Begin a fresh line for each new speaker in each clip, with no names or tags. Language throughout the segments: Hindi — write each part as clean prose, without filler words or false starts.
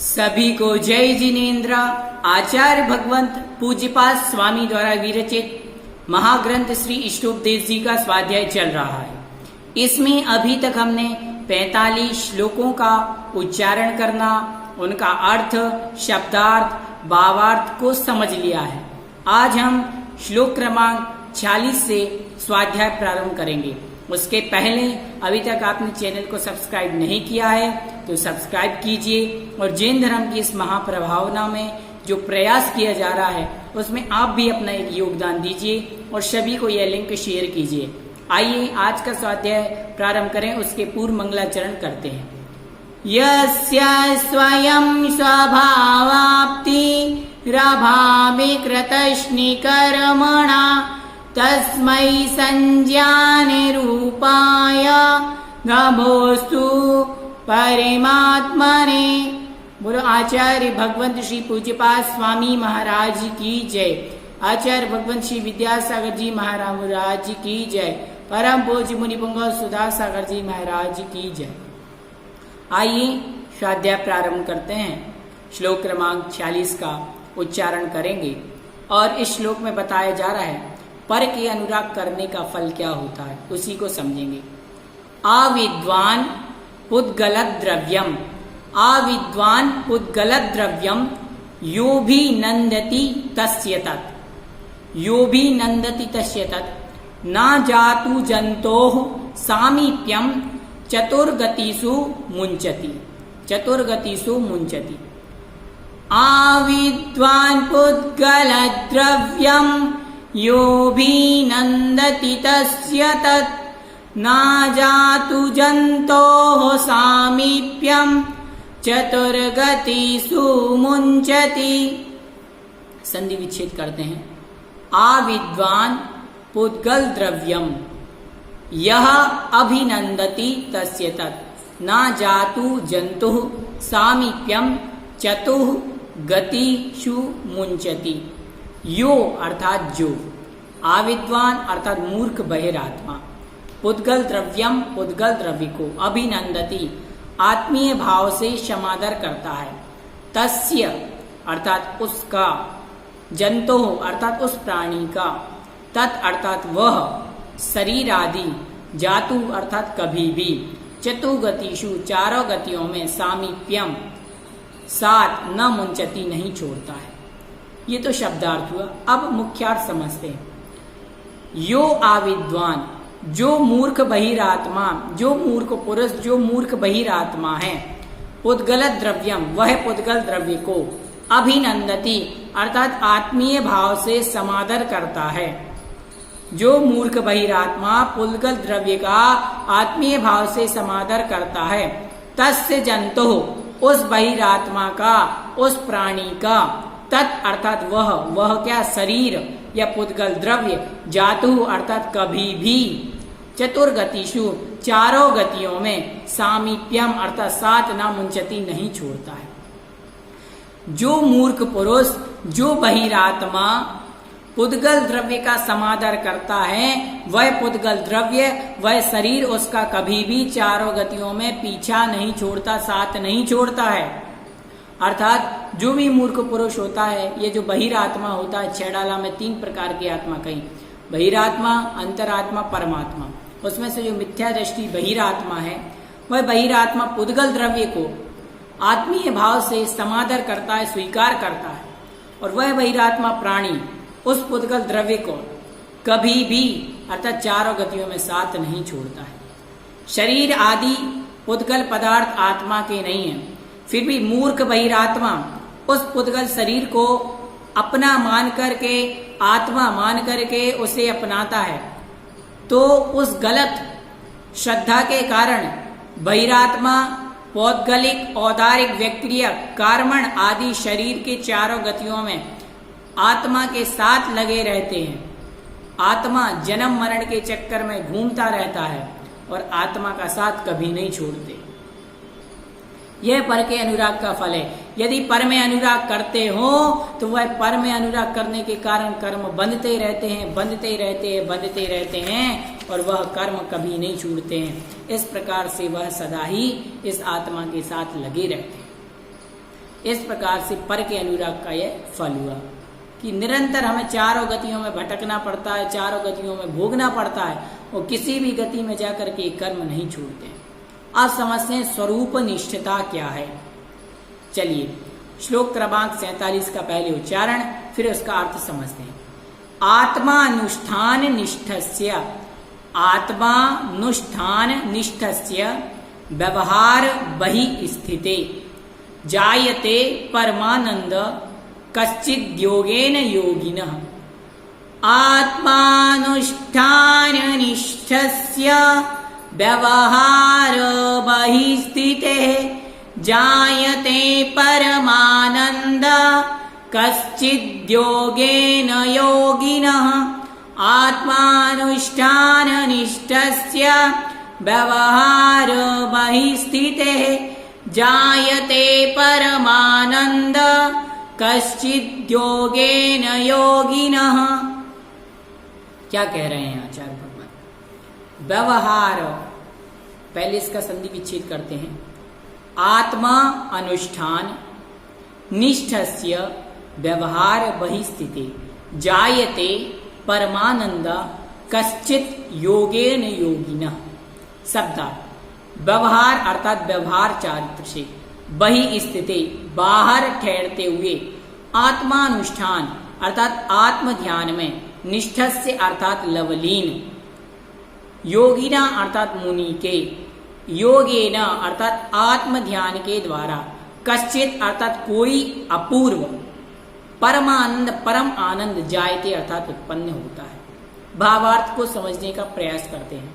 सभी को जय जिनेन्द्र। आचार्य भगवंत पूज्यपाद स्वामी द्वारा विरचित महाग्रंथ श्री इष्टोपदेश जी का स्वाध्याय चल रहा है। इसमें अभी तक हमने 45 श्लोकों का उच्चारण करना, उनका अर्थ, शब्दार्थ, भावार्थ को समझ लिया है। आज हम श्लोक क्रमांक 46 से स्वाध्याय प्रारंभ करेंगे। उसके पहले अभी तक आपने चैनल को सब्सक्राइब नहीं किया है तो सब्सक्राइब कीजिए और जैन धर्म की इस महाप्रभावना में जो प्रयास किया जा रहा है उसमें आप भी अपना एक योगदान दीजिए और सभी को यह लिंक शेयर कीजिए। आइए आज का स्वाध्याय प्रारंभ करें। उसके पूर्व मंगलाचरण करते हैं। यस्य स्वयं स्वभावाप्ति रभामि कृतस्निकर्मणा तस्मै संज्ञाने रूपाय नमोस्तु परमात्मने। बोलो आचार्य भगवंत श्री पूज्यपाद स्वामी महाराज की जय। आचार्य भगवंत श्री विद्यासागर जी महाराज की जय। परम पूज्य मुनि पुंगव सुधा सागर जी महाराज की जय। आइए स्वाध्याय प्रारंभ करते हैं। श्लोक क्रमांक 46 का उच्चारण करेंगे और इस श्लोक में बताया जा रहा है पर के अनुराग करने का फल क्या होता है, उसी को समझेंगे। अविद्वान पुद्गलत द्रव्यम, अविद्वान पुद्गलत द्रव्यम यो भी नंदति तस्य तत्, यो भी नंदति तस्य तत् न जातु जंतोः सामीप्यम चतुर्गतिषु मुंचति, चतुर्गतिषु मुंचति। अविद्वान पुद्गलत द्रव्यम यो भी नंदति तस्य तत् न जातु जंतोः सामीप्यम चतुर्गतिषु मुंचति। संधि विच्छेद करते हैं। अविद्वान पुद्गल द्रव्यम यह अभिनंदति तस्य तत् न जातु जंतुः सामीप्यम चतुः गतिषु मुंचति। यो अर्थात जो, अविद्वान अर्थात मूर्ख बहिरात्मा, पुद्गल द्रव्यम पुद्गल द्रव्य को, अभिनंदति आत्मीय भाव से समादर करता है, तस्य अर्थात उसका, जंतो अर्थात उस प्राणी का, तत् अर्थात वह, शरीर आदि, जातु अर्थात कभी भी, चतुर्गतिषु चारों गतियों में, सामीप्यम साथ, न मुंचति नहीं छोड़ता है। ये तो शब्दार्थ हुआ। अब मुख्यार्थ समझते हैं। यो अविद्वान, जो मूर्ख बहिरात्मा, जो मूर्ख पुरुष, जो मूर्ख बहिरात्मा है, पुद्गलत द्रव्यम वह पुद्गल द्रव्य को, अभिनंदति अर्थात आत्मीय भाव से समादर करता है। जो मूर्ख बहिरात्मा पुद्गल द्रव्य का आत्मीय भाव से समादर करता है, तस्य जंतो उस बहिरात्मा का, उस प्राणी का, तत् अर्थात वह क्या, शरीर या पुद्गल द्रव्य, जातु अर्थात कभी भी, चतुर्गतिषु चारों गतियों में, सामीप्यम अर्थात साथ न मुंचति नहीं छोड़ता है। जो मूर्ख पुरुष, जो बहिरात्मा पुद्गल द्रव्य का समादर करता है, वह पुद्गल द्रव्य, वह शरीर उसका कभी भी चारों गतियों में पीछा नहीं छोड़ता, साथ नहीं छोड़ता है। अर्थात जो भी मूर्ख पुरुष होता है, ये जो बहिरात्मा होता है, छेड़ाला में 3 प्रकार की आत्मा कही, बहिरात्मा, अंतरात्मा, परमात्मा। उसमें से जो मिथ्या दृष्टि बहिरात्मा है, वह बहिरात्मा पुद्गल द्रव्य को आत्मीय भाव से समादर करता है, स्वीकार करता है, और वह बहिरात्मा प्राणी उस पुद्गल द्रव्य को कभी भी अर्थात चारों गतियों में साथ नहीं छोड़ता है। शरीर आदि पुद्गल पदार्थ आत्मा के नहीं है, फिर भी मूर्ख बहिरात्मा उस पुद्गल शरीर को अपना मान करके, आत्मा मान करके उसे अपनाता है। तो उस गलत श्रद्धा के कारण बहिरात्मा पौद्गलिक, औदारिक, व्यक्तिय, कार्मण आदि शरीर के चारों गतियों में आत्मा के साथ लगे रहते हैं। आत्मा जन्म मरण के चक्कर में घूमता रहता है और आत्मा का साथ कभी नहीं छोड़ते। यह पर के अनुराग का फल है। यदि पर में अनुराग करते हो तो वह पर में अनुराग करने के कारण कर्म बंधते रहते हैं, बंधते रहते हैं, बंधते रहते हैं और वह कर्म कभी नहीं छूटते हैं। इस प्रकार से वह सदा ही इस आत्मा के साथ लगे रहते हैं। इस प्रकार से पर के अनुराग का यह फल हुआ कि निरंतर हमें चारों गतियों में भटकना पड़ता है, चारों गतियों में भोगना पड़ता है और किसी भी गति में जाकर के कर्म नहीं छोड़ते। अब समझते हैं स्वरूप निष्ठता क्या है। चलिए श्लोक क्रमांक 47 का पहले उच्चारण फिर उसका अर्थ समझते हैं। आत्मानुष्ठान निष्ठस्य, आत्मानुष्ठान निष्ठस्य व्यवहार बहि स्थिते जायते परमानंद कश्चिद् योगेन योगिनः। आत्मानुष्ठान निष्ठस्य व्यवहार बहि स्थिते जायते परमानंद कश्चिद् योगेन योगिनः। आत्मानुष्ठान निष्ठस्य व्यवहार बहि स्थिते जायते परमानंद कश्चिद् योगेन योगिनः। क्या कह रहे हैं आचार्य भगवान? व्यवहार, पहले इसका संधि विच्छेद करते हैं। आत्मा अनुष्ठान निष्ठस्य व्यवहार बहि स्थिते जायते परमानंद कश्चित् योगेन योगिनः। शब्दार्थ व्यवहार अर्थात व्यवहार चारित्र से, बहि स्थिते बाहर ठहरते हुए, आत्मानुष्ठान अर्थात आत्म ध्यान में, निष्ठस्य अर्थात लवलीन, योगिना अर्थात मुनि के, योगेना अर्थात आत्म ध्यान के द्वारा, कश्चित अर्थात कोई अपूर्व, परमानंद परम आनंद, जायते अर्थात उत्पन्न होता है। भावार्थ को समझने का प्रयास करते हैं।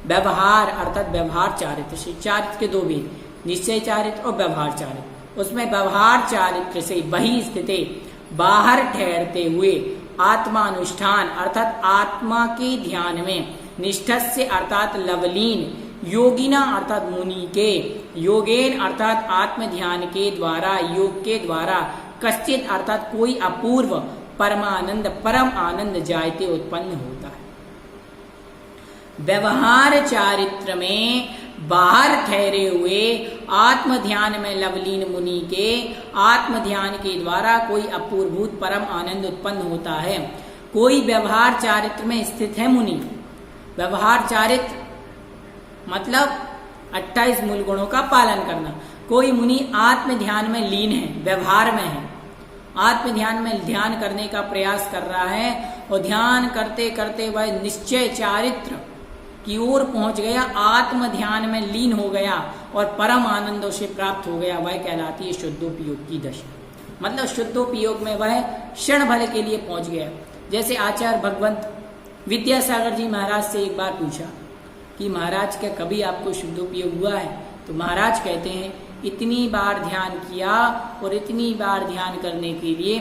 व्यवहार अर्थात व्यवहार चारित्र से, चारित्र के दो भेद, निश्चय चारित्र और व्यवहार चारित्र। उसमें व्यवहार चारित्र से बहि स्थिते बाहर ठहरते हुए, आत्मानुष्ठान अर्थात आत्मा के ध्यान में, निष्ठस्य अर्थात लवलीन, योगिना अर्थात मुनि के, योगेन अर्थात आत्म ध्यान के द्वारा, योग के द्वारा, कश्चित अर्थात कोई अपूर्व, परमानंद परम आनंद, जायते उत्पन्न होता है। व्यवहार चारित्र में बाहर ठहरे हुए, आत्म ध्यान में लवलीन मुनि के, आत्म ध्यान के द्वारा कोई अपूर्वभूत परम आनंद उत्पन्न होता है। कोई व्यवहार चारित्र में स्थित है मुनि। व्यवहार चारित्र मतलब 28 मूल गुणों का पालन करना। कोई मुनि आत्म ध्यान में लीन है, व्यवहार में है, आत्म ध्यान में ध्यान करने का प्रयास कर रहा है और ध्यान करते करते वह निश्चय चारित्र की ओर पहुंच गया, आत्म ध्यान में लीन हो गया और परम आनंद उसे प्राप्त हो गया। वह कहलाती है शुद्धोपयोग की दशा। मतलब शुद्धोपयोग में वह क्षण भर के लिए पहुंच गया। जैसे आचार्य भगवंत विद्यासागर जी महाराज से एक बार पूछा कि महाराज क्या कभी आपको शुद्धोपयोग हुआ है? तो महाराज कहते हैं इतनी बार ध्यान किया और इतनी बार ध्यान करने के लिए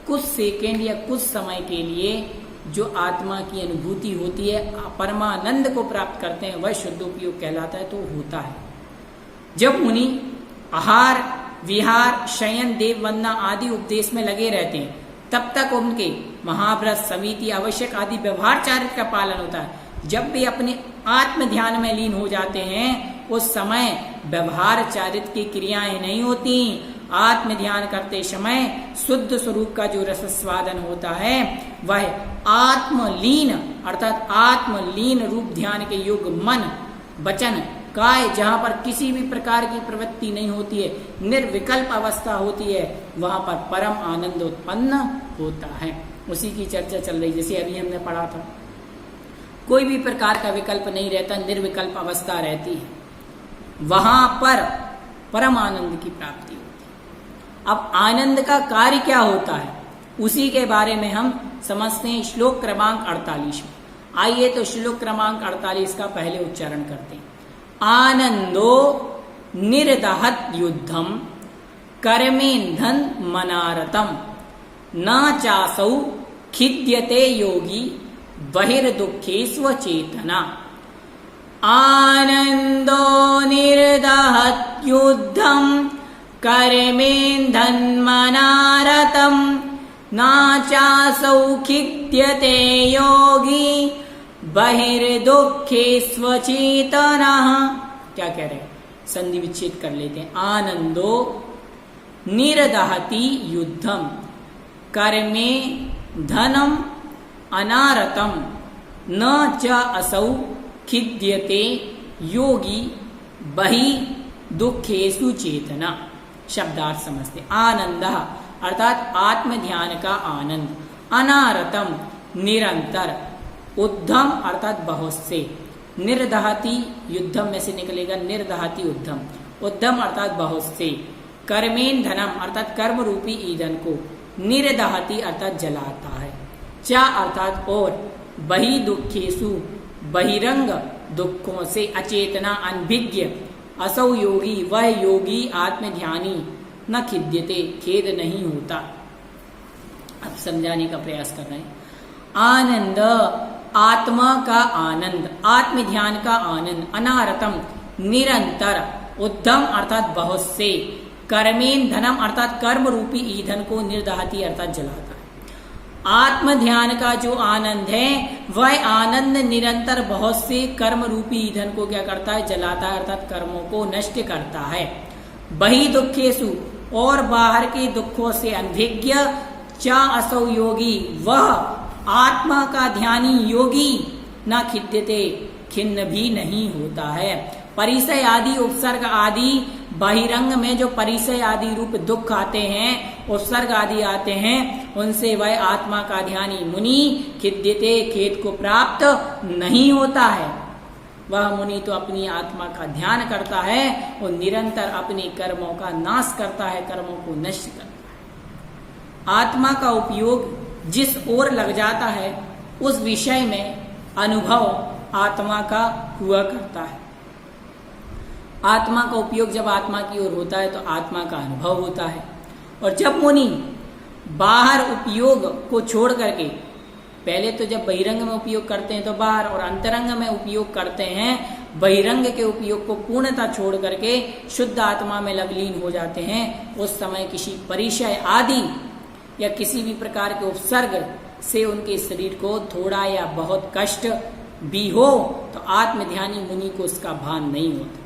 कुछ सेकंड या कुछ समय के लिए जो आत्मा की अनुभूति होती है, परमानंद को प्राप्त करते हैं, वह शुद्धोपयोग कहलाता है। तो होता है जब मुनि आहार विहार शयन देव वंदना आदि उपदेश में लगे रहते हैं, तब तक उनके महाव्रत समिति आवश्यक आदि व्यवहार चारित्र का पालन होता है। जब भी अपने आत्म ध्यान में लीन हो जाते हैं, उस समय व्यवहार चारित्र की क्रियाएं नहीं होती। आत्म ध्यान करते समय शुद्ध स्वरूप का जो रसस्वादन होता है, वह आत्मलीन अर्थात आत्मलीन रूप ध्यान के योग मन वचन काय, जहां पर किसी भी प्रकार की प्रवृत्ति नहीं होती है, निर्विकल्प अवस्था होती है, वहां पर परम आनंद उत्पन्न होता है। उसी की चर्चा चल रही, जैसे अभी हमने पढ़ा था। कोई भी प्रकार का विकल्प नहीं रहता, निर्विकल्प अवस्था रहती है, वहां पर परम आनंद की प्राप्ति होती है। अब आनंद का कार्य क्या होता है, उसी के बारे में हम समझते हैं श्लोक क्रमांक 48 में। आइए तो श्लोक क्रमांक 48 का पहले उच्चारण करते हैं। आनंदो निर्दहत युद्धम कर्मेन्धन मनारतम न चासौ खिद्यते योगी बहिर्दुःखे स्वचेतना। आनंदो निर्दहत युद्धम कर्मेन्धन मनारतम न चासौ खिद्यते योगी बहिर्दुःखे स्वचेतना। क्या कह रहे हैं, संधि विच्छेद कर लेते हैं। आनंदो निर्दहति युद्धम कर्मे धनम अनारतम न च असौ खिद्यते योगी बहि दुखेषु चेतना। शब्दार्थ समझते। आनंद अर्थात आत्म ध्यान का आनंद, अनारतम निरंतर, उद्धम अर्थात बहुत से, निर्दहति युद्धम में से निकलेगा निर्दहति उद्धम, उद्धम अर्थात बहुत से, कर्मेन धनम अर्थात कर्म रूपी ईंधन को, निर्दहति अर्थात जलाता है, चा अर्थात और, बहि दुखेषु बहिरंग दुखों से, अचेतना अनभिज्ञ, असौ योगी वह योगी आत्मध्यानी, न खिद्यते खेद नहीं होता। अब समझाने का प्रयास कर रहे हैं। आनंद आत्मा का आनंद, आत्म ध्यान का आनंद, अनारतम निरंतर, उद्धम अर्थात बहुत से, कर्मेन धनम अर्थात कर्म रूपी ईंधन को, निर्दहति अर्थात जलाता है। आत्म ध्यान का जो आनंद है वह आनंद निरंतर बहुत से कर्म रूपी ईंधन को क्या करता है, जलाता है अर्थात कर्मों को नष्ट करता है। बहि दुखेषु और बाहर के दुखों से, अनभिज्ञ, चा असौ योगी वह आत्मा का ध्यानी योगी, न खिद्यते खिन्न भी नहीं होता है। परिसय आदि उपसर्ग आदि बहिरंग में जो परिसय आदि रूप दुख आते हैं, उपसर्ग आदि आते हैं, उनसे वह आत्मा का ध्यानी मुनि खिद्यते खेद को प्राप्त नहीं होता है। वह मुनि तो अपनी आत्मा का ध्यान करता है और निरंतर अपने कर्मों का नाश करता है, कर्मों को नष्ट करता है। आत्मा का उपयोग जिस ओर लग जाता है उस विषय में अनुभव आत्मा का हुआ करता है। आत्मा का उपयोग जब आत्मा की ओर होता है तो आत्मा का अनुभव होता है। और जब मुनि बाहर उपयोग को छोड़ करके, पहले तो जब बहिरंग में उपयोग करते हैं तो बाहर, और अंतरंग में उपयोग करते हैं, बहिरंग के उपयोग को पूर्णतः छोड़ करके शुद्ध आत्मा में लवलीन हो जाते हैं, उस समय किसी परिचय आदि या किसी भी प्रकार के उपसर्ग से उनके शरीर को थोड़ा या बहुत कष्ट भी हो तो आत्मध्यानी मुनि को उसका भान नहीं होता,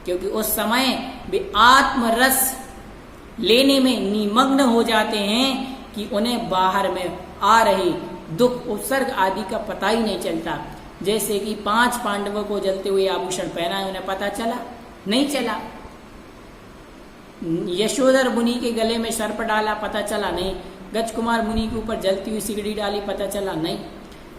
क्योंकि उस समय वे आत्मरस लेने में निमग्न हो जाते हैं कि उन्हें बाहर में आ रहे दुख उपसर्ग आदि का पता ही नहीं चलता। जैसे कि 5 पांडवों को जलते हुए आभूषण पहना है, उन्हें पता चला नहीं चला। यशोधर मुनि के गले में सर्प डाला, पता चला नहीं। गजकुमार मुनि के ऊपर जलती हुई सिगड़ी डाली, पता चला नहीं।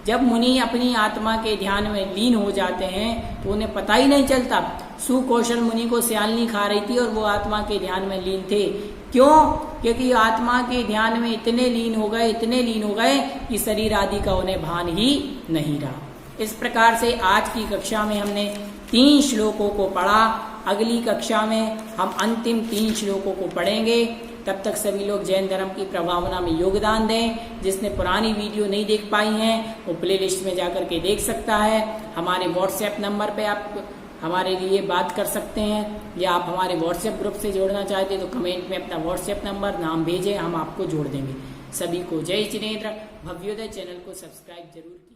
जब मुनि अपनी आत्मा के ध्यान में लीन हो जाते हैं तो उन्हें पता ही नहीं चलता। सुकौशल मुनि को सियालनी खा रही थी और वो आत्मा के ध्यान में लीन थे। क्यों? क्योंकि आत्मा के ध्यान में इतने लीन हो गए कि शरीर आदि का उन्हें भान ही नहीं रहा। इस प्रकार से आज की कक्षा में हमने 3 श्लोकों को पढ़ा। अगली कक्षा में हम अंतिम 3 श्लोकों को पढ़ेंगे। तब तक सभी लोग जैन धर्म की प्रभावना में योगदान दें। जिसने पुरानी वीडियो नहीं देख पाई हैं वो प्लेलिस्ट में जाकर के देख सकता है। हमारे व्हाट्सएप नंबर पे आप हमारे लिए बात कर सकते हैं, या आप हमारे व्हाट्सएप ग्रुप से जोड़ना चाहते हैं तो कमेंट में अपना व्हाट्सएप नंबर, नाम भेजें, हम आपको जोड़ देंगे। सभी को जय जिनेंद्र। भव्योदय चैनल को सब्सक्राइब जरूर कीजिए।